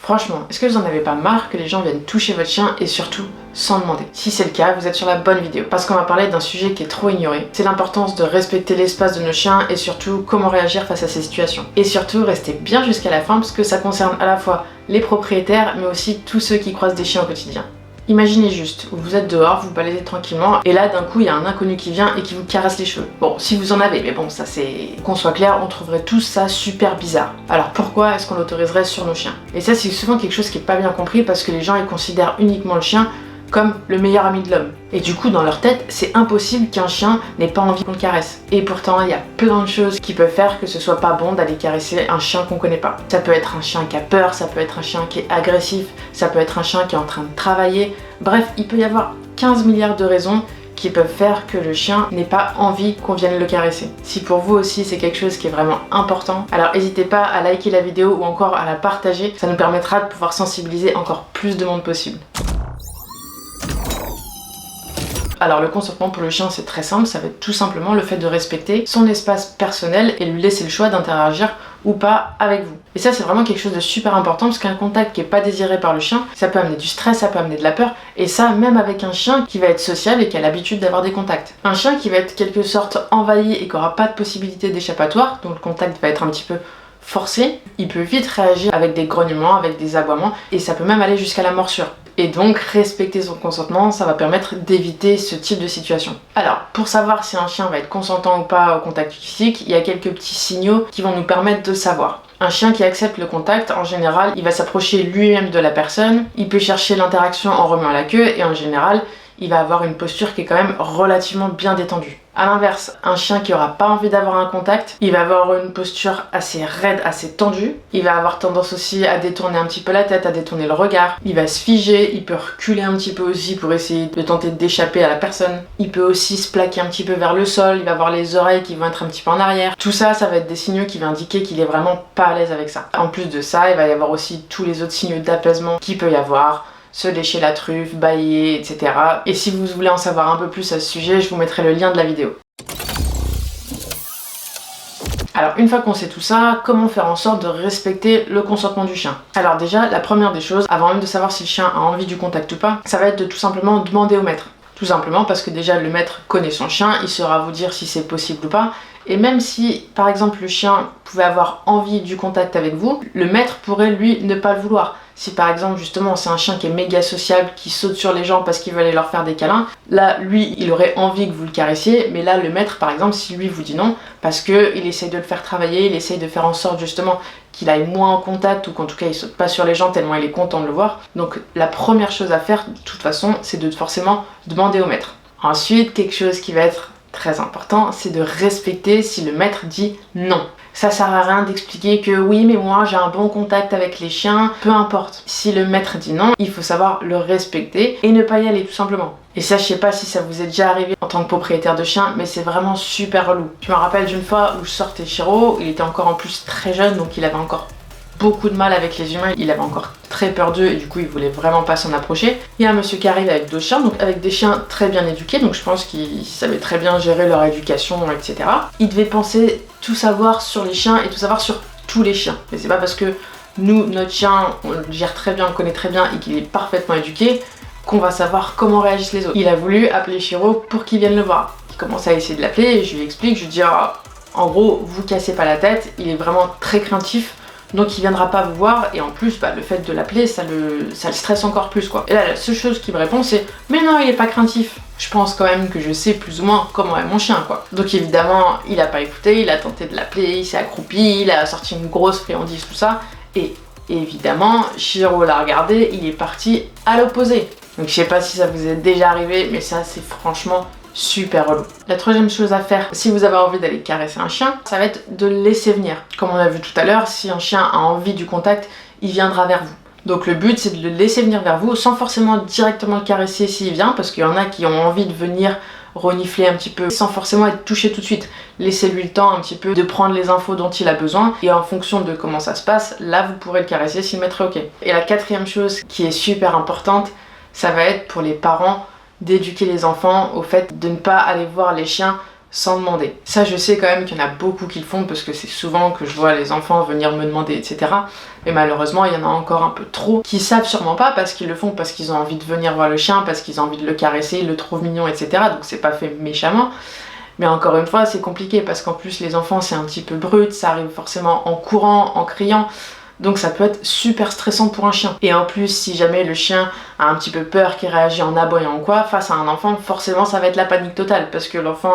Franchement, est-ce que vous en avez pas marre que les gens viennent toucher votre chien et surtout sans demander? Si c'est le cas, vous êtes sur la bonne vidéo parce qu'on va parler d'un sujet qui est trop ignoré. C'est l'importance de respecter l'espace de nos chiens et surtout comment réagir face à ces situations. Et surtout, restez bien jusqu'à la fin parce que ça concerne à la fois les propriétaires mais aussi tous ceux qui croisent des chiens au quotidien. Imaginez juste, vous êtes dehors, vous baladez tranquillement, et là d'un coup il y a un inconnu qui vient et qui vous caresse les cheveux. Bon, si vous en avez, mais bon, ça c'est... Qu'on soit clair, on trouverait tous ça super bizarre. Alors pourquoi est-ce qu'on l'autoriserait sur nos chiens? Et ça c'est souvent quelque chose qui est pas bien compris parce que les gens ils considèrent uniquement le chien comme le meilleur ami de l'homme. Et du coup, dans leur tête, c'est impossible qu'un chien n'ait pas envie qu'on le caresse. Et pourtant, il y a plein de choses qui peuvent faire que ce soit pas bon d'aller caresser un chien qu'on connaît pas. Ça peut être un chien qui a peur, ça peut être un chien qui est agressif, ça peut être un chien qui est en train de travailler. Bref, il peut y avoir 15 milliards de raisons qui peuvent faire que le chien n'ait pas envie qu'on vienne le caresser. Si pour vous aussi c'est quelque chose qui est vraiment important, alors n'hésitez pas à liker la vidéo ou encore à la partager, ça nous permettra de pouvoir sensibiliser encore plus de monde possible. Alors le consentement pour le chien c'est très simple, ça va être tout simplement le fait de respecter son espace personnel et lui laisser le choix d'interagir ou pas avec vous. Et ça c'est vraiment quelque chose de super important parce qu'un contact qui est pas désiré par le chien, ça peut amener du stress, ça peut amener de la peur, et ça même avec un chien qui va être social et qui a l'habitude d'avoir des contacts. Un chien qui va être quelque sorte envahi et qui aura pas de possibilité d'échappatoire, donc le contact va être un petit peu forcé, il peut vite réagir avec des grognements, avec des aboiements, et ça peut même aller jusqu'à la morsure. Et donc respecter son consentement, ça va permettre d'éviter ce type de situation. Alors, pour savoir si un chien va être consentant ou pas au contact physique, il y a quelques petits signaux qui vont nous permettre de savoir. Un chien qui accepte le contact, en général, il va s'approcher lui-même de la personne, il peut chercher l'interaction en remuant la queue, et en général, il va avoir une posture qui est quand même relativement bien détendue. A l'inverse, un chien qui aura pas envie d'avoir un contact, il va avoir une posture assez raide, assez tendue. Il va avoir tendance aussi à détourner un petit peu la tête, à détourner le regard. Il va se figer, il peut reculer un petit peu aussi pour essayer de tenter d'échapper à la personne. Il peut aussi se plaquer un petit peu vers le sol, il va avoir les oreilles qui vont être un petit peu en arrière. Tout ça, ça va être des signaux qui vont indiquer qu'il est vraiment pas à l'aise avec ça. En plus de ça, il va y avoir aussi tous les autres signaux d'apaisement qu'il peut y avoir. Se lécher la truffe, bâiller, etc. Et si vous voulez en savoir un peu plus à ce sujet, je vous mettrai le lien de la vidéo. Alors une fois qu'on sait tout ça, comment faire en sorte de respecter le consentement du chien? Alors déjà, la première des choses, avant même de savoir si le chien a envie du contact ou pas, ça va être de tout simplement demander au maître. Tout simplement parce que déjà le maître connaît son chien, il saura vous dire si c'est possible ou pas. Et même si par exemple le chien pouvait avoir envie du contact avec vous, le maître pourrait lui ne pas le vouloir. Si par exemple justement c'est un chien qui est méga sociable, qui saute sur les gens parce qu'il veut aller leur faire des câlins, là lui il aurait envie que vous le caressiez, mais là le maître par exemple si lui vous dit non, parce qu'il essaye de le faire travailler, il essaye de faire en sorte justement qu'il aille moins en contact ou qu'en tout cas il saute pas sur les gens tellement il est content de le voir. Donc la première chose à faire de toute façon c'est de forcément demander au maître. Ensuite quelque chose qui va être très important, c'est de respecter si le maître dit non. Ça sert à rien d'expliquer que oui mais moi j'ai un bon contact avec les chiens, peu importe. Si le maître dit non, il faut savoir le respecter et ne pas y aller tout simplement. Et ça je sais pas si ça vous est déjà arrivé en tant que propriétaire de chien, mais c'est vraiment super relou. Je me rappelle d'une fois où je sortais Chiro, il était encore en plus très jeune donc il avait encore beaucoup de mal avec les humains, il avait encore très peur d'eux et du coup il voulait vraiment pas s'en approcher. Il y a un monsieur qui arrive avec 2 chiens, donc avec des chiens très bien éduqués, donc je pense qu'ils savaient très bien gérer leur éducation, etc. Il devait penser tout savoir sur les chiens et tout savoir sur tous les chiens. Mais c'est pas parce que nous, notre chien, on le gère très bien, on le connaît très bien et qu'il est parfaitement éduqué qu'on va savoir comment réagissent les autres. Il a voulu appeler Chiro pour qu'il vienne le voir. Il commence à essayer de l'appeler et je lui explique, je lui dis en gros vous cassez pas la tête, il est vraiment très craintif. Donc il viendra pas vous voir et en plus le fait de l'appeler ça le stresse encore plus quoi. Et là la seule chose qu'il me répond c'est mais non il est pas craintif. Je pense quand même que je sais plus ou moins comment est mon chien quoi. Donc évidemment il a pas écouté, il a tenté de l'appeler, il s'est accroupi, il a sorti une grosse friandise tout ça et évidemment Chiro l'a regardé, il est parti à l'opposé. Donc je sais pas si ça vous est déjà arrivé mais ça c'est franchement super relou. La troisième chose à faire si vous avez envie d'aller caresser un chien, ça va être de le laisser venir. Comme on a vu tout à l'heure, si un chien a envie du contact, il viendra vers vous. Donc le but c'est de le laisser venir vers vous sans forcément directement le caresser s'il vient, parce qu'il y en a qui ont envie de venir renifler un petit peu sans forcément être touché tout de suite. Laissez-lui le temps un petit peu de prendre les infos dont il a besoin et en fonction de comment ça se passe, là vous pourrez le caresser s'il mettrait ok. Et la quatrième chose qui est super importante, ça va être pour les parents d'éduquer les enfants au fait de ne pas aller voir les chiens sans demander. Ça, je sais quand même qu'il y en a beaucoup qui le font parce que c'est souvent que je vois les enfants venir me demander, etc. Mais malheureusement, il y en a encore un peu trop qui savent sûrement pas parce qu'ils le font parce qu'ils ont envie de venir voir le chien, parce qu'ils ont envie de le caresser, ils le trouvent mignon, etc. Donc c'est pas fait méchamment. Mais encore une fois, c'est compliqué parce qu'en plus, les enfants, c'est un petit peu brut, ça arrive forcément en courant, en criant. Donc ça peut être super stressant pour un chien. Et en plus, si jamais le chien a un petit peu peur, qu'il réagit en aboyant ou quoi, face à un enfant, forcément ça va être la panique totale. Parce que l'enfant,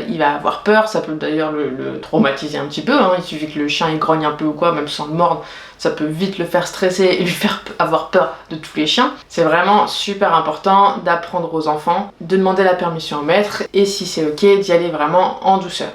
il va avoir peur, ça peut d'ailleurs le traumatiser un petit peu. Hein. Il suffit que le chien il grogne un peu ou quoi, même sans le mordre, ça peut vite le faire stresser et lui faire avoir peur de tous les chiens. C'est vraiment super important d'apprendre aux enfants, de demander la permission au maître, et si c'est ok, d'y aller vraiment en douceur.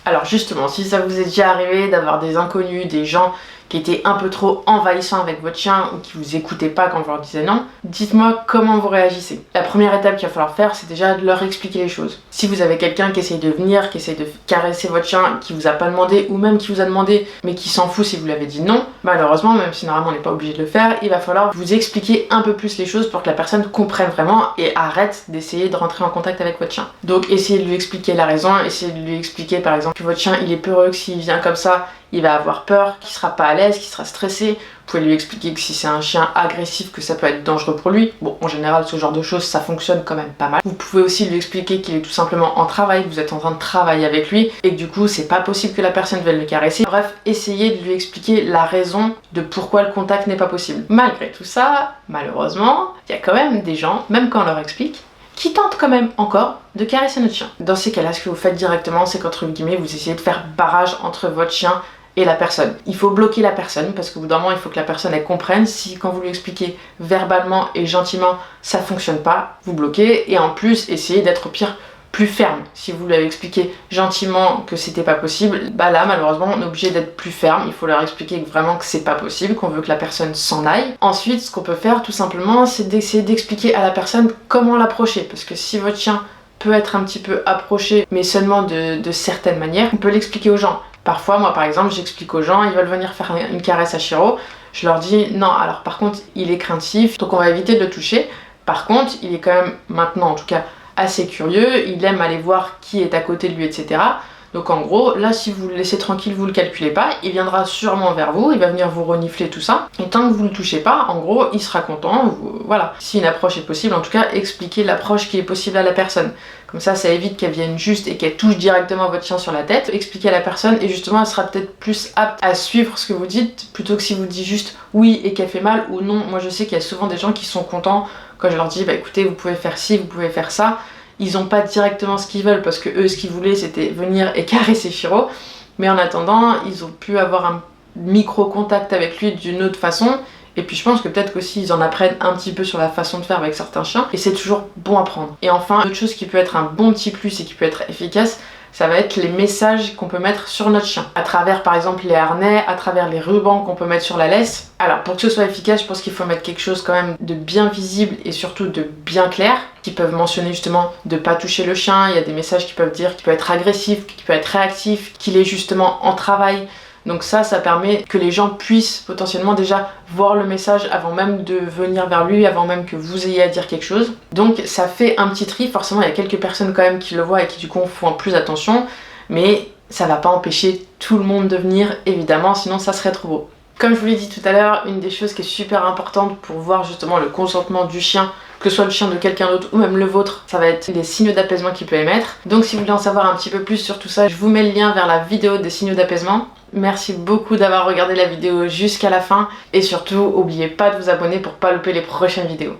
Alors justement, si ça vous est déjà arrivé d'avoir des inconnus, des gens qui étaient un peu trop envahissants avec votre chien ou qui vous écoutaient pas quand vous leur disiez non, dites-moi comment vous réagissez. La première étape qu'il va falloir faire, c'est déjà de leur expliquer les choses. Si vous avez quelqu'un qui essaye de venir, qui essaye de caresser votre chien, qui vous a pas demandé ou même qui vous a demandé mais qui s'en fout si vous lui avez dit non, malheureusement, même si normalement on n'est pas obligé de le faire, il va falloir vous expliquer un peu plus les choses pour que la personne comprenne vraiment et arrête d'essayer de rentrer en contact avec votre chien. Donc essayez de lui expliquer la raison, essayez de lui expliquer par exemple que votre chien il est peureux, que s'il vient comme ça, il va avoir peur, qu'il sera pas à l'aise, qu'il sera stressé. Vous pouvez lui expliquer que si c'est un chien agressif, que ça peut être dangereux pour lui. Bon, en général, ce genre de choses, ça fonctionne quand même pas mal. Vous pouvez aussi lui expliquer qu'il est tout simplement en travail, que vous êtes en train de travailler avec lui, et que du coup, c'est pas possible que la personne vienne le caresser. Bref, essayez de lui expliquer la raison de pourquoi le contact n'est pas possible. Malgré tout ça, malheureusement, il y a quand même des gens, même quand on leur explique, qui tentent quand même encore de caresser notre chien. Dans ces cas-là, ce que vous faites directement, c'est qu'entre guillemets, vous essayez de faire barrage entre votre chien et la personne. Il faut bloquer la personne parce qu'au bout d'un moment, il faut que la personne elle comprenne. Si quand vous lui expliquez verbalement et gentiment, ça fonctionne pas, vous bloquez. Et en plus, essayez d'être au pire plus ferme. Si vous lui avez expliqué gentiment que c'était pas possible, bah là malheureusement on est obligé d'être plus ferme. Il faut leur expliquer vraiment que c'est pas possible, qu'on veut que la personne s'en aille. Ensuite, ce qu'on peut faire tout simplement, c'est d'essayer d'expliquer à la personne comment l'approcher. Parce que si votre chien peut être un petit peu approché, mais seulement de certaines manières, on peut l'expliquer aux gens. Parfois, moi par exemple, j'explique aux gens, ils veulent venir faire une caresse à Chiro, je leur dis non, alors par contre, il est craintif, donc on va éviter de le toucher. Par contre, il est quand même, maintenant en tout cas, assez curieux, il aime aller voir qui est à côté de lui, etc. Donc en gros, là si vous le laissez tranquille, vous le calculez pas, il viendra sûrement vers vous, il va venir vous renifler tout ça, et tant que vous le touchez pas, en gros, il sera content, voilà. Si une approche est possible, en tout cas, expliquez l'approche qui est possible à la personne. Comme ça évite qu'elle vienne juste et qu'elle touche directement votre chien sur la tête. Expliquez à la personne et justement, elle sera peut-être plus apte à suivre ce que vous dites, plutôt que si vous dites juste oui et qu'elle fait mal ou non. Moi je sais qu'il y a souvent des gens qui sont contents quand je leur dis bah écoutez, vous pouvez faire ci, vous pouvez faire ça. Ils ont pas directement ce qu'ils veulent parce que eux ce qu'ils voulaient c'était venir et caresser Chiro, mais en attendant ils ont pu avoir un micro contact avec lui d'une autre façon, et puis je pense que peut-être qu'aussi ils en apprennent un petit peu sur la façon de faire avec certains chiens, et c'est toujours bon à prendre. Et enfin, autre chose qui peut être un bon petit plus et qui peut être efficace, ça va être les messages qu'on peut mettre sur notre chien, à travers par exemple les harnais, à travers les rubans qu'on peut mettre sur la laisse. Alors pour que ce soit efficace, je pense qu'il faut mettre quelque chose quand même de bien visible et surtout de bien clair, qui peuvent mentionner justement de pas toucher le chien. Il y a des messages qui peuvent dire qu'il peut être agressif, qu'il peut être réactif, qu'il est justement en travail. Donc ça permet que les gens puissent potentiellement déjà voir le message avant même de venir vers lui, avant même que vous ayez à dire quelque chose. Donc ça fait un petit tri, forcément il y a quelques personnes quand même qui le voient et qui du coup font plus attention, mais ça va pas empêcher tout le monde de venir évidemment, sinon ça serait trop beau. Comme je vous l'ai dit tout à l'heure, une des choses qui est super importante pour voir justement le consentement du chien, que ce soit le chien de quelqu'un d'autre ou même le vôtre, ça va être les signaux d'apaisement qu'il peut émettre. Donc si vous voulez en savoir un petit peu plus sur tout ça, je vous mets le lien vers la vidéo des signaux d'apaisement. Merci beaucoup d'avoir regardé la vidéo jusqu'à la fin et surtout, n'oubliez pas de vous abonner pour pas louper les prochaines vidéos.